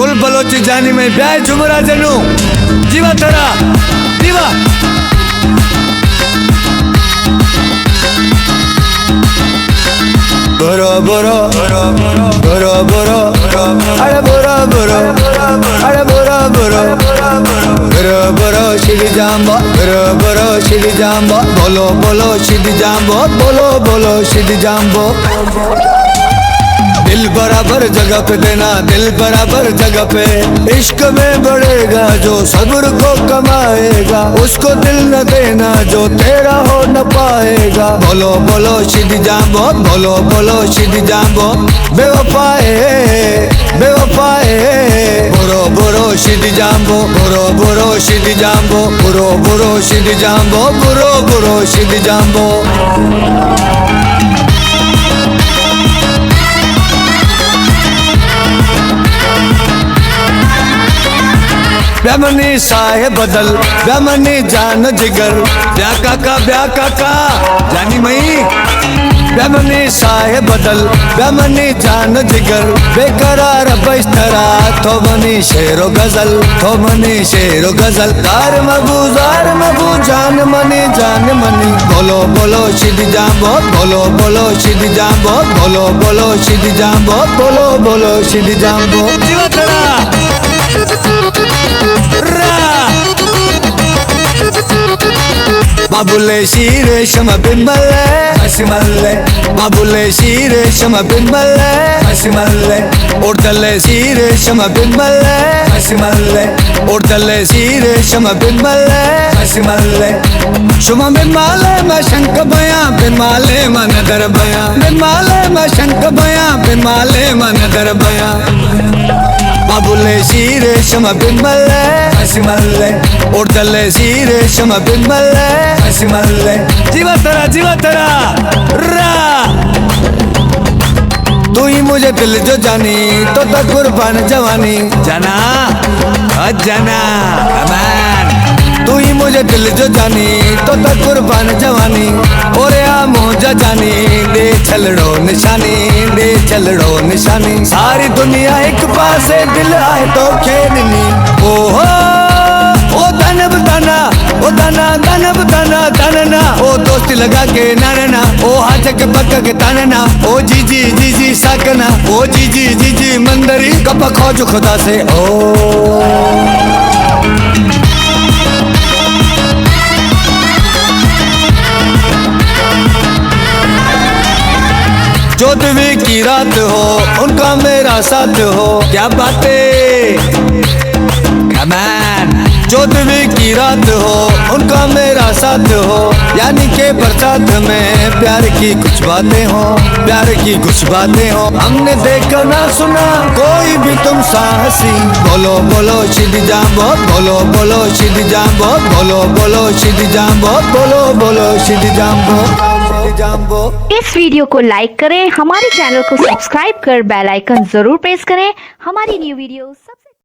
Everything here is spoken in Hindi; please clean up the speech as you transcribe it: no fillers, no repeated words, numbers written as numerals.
कुल बलोची जानी में ब्याह झुमरा जनू जीवा तेरा जीवा बोरो बोरो बोरो बोरो अरे बोरो बोरो अरे बोरो बोरो बोरो बोरो श्री जाम्बो बोरो बोरो श्री जाम्बो बोलो बोलो श्री जाम्बो बोलो बोलो श्री जाम्बो दिल बराबर जगह पे देना दिल बराबर जगह पे इश्क में बढ़ेगा जो सब्र को कमाएगा उसको दिल न देना जो तेरा हो न पाएगा बोलो बोलो शिदी जाम्बो बोलो बोलो शिदी जाम्बो बेवफाए बेवफाए बुरो बुरो शिदी जाम्बो बुरो बुरो शिदी जाम्बो बुरो बुरो शिदी जाम्बो बुरो बुरो शिदी जाम्बो ब्यामनी साहे बदल ब्यामनी जान जिगर ब्या काका जानी मई ब्यामनी साहे बदल ब्यामनी जान जिगर बेकरार बिस्तरा थोमनी शेरो गजल दार मबू जान मनी बोलो बोलो शिदी जाम्बो बोलो बोलो शिदी जाम्बो बोलो बोलो शिदी जाम्बो बोलो बोलो शिदी जाम्बो बाबुले शीरे शम बिमले हसिमले बाबुले शीरे शम बिमले हसिमले उड़तले शीरे शम बिमले हसिमले उड़तले शीरे शम बिमले हसिमले शुम बिमले म शंक बया बिमले म नदर बया बिमले म शंक बया बिमले म नदर बया बाबुले शीरे शम बिमले हसिमले उड़तले शीरे शम बिमले हसिमले जीवा तेरा रा तू ही मुझे दिल जो जानी तो तक कुर्बान जवानी जाना जाना अमान तू ही मुझे दिल जो जानी तो तक कुर्बान जवानी और मोजा जानी दे चलड़ो निशानी सारी दुनिया एक पास दिल आए तो खेलनी ओहो ओ दानव दाना ओ दानव दाना ओ दोस्ती लगा के नाना ओ हाथ के पक्का के ताना ओ जीजी साकना ओ जीजी मंदरी कपा खोज खुदा से ओ चौदहवीं की रात हो उनका मेरा साथ हो क्या बातें कमान 14वीं की रात हो उनका मेरा साथ हो यानी के बरसात में प्यार की कुछ बातें हो हमने देखा ना सुना कोई भी तुम साहसी बोलो बोलो शिदी जाम्बो बोलो बोलो शिदी जाम्बो बोलो बोलो शिदी जाम्बो बोलो बोलो शिदी जाम्बो। इस वीडियो को लाइक करें, हमारे चैनल को सब्सक्राइब कर बेल आइकन जरूर प्रेस करें हमारी न्यू वीडियो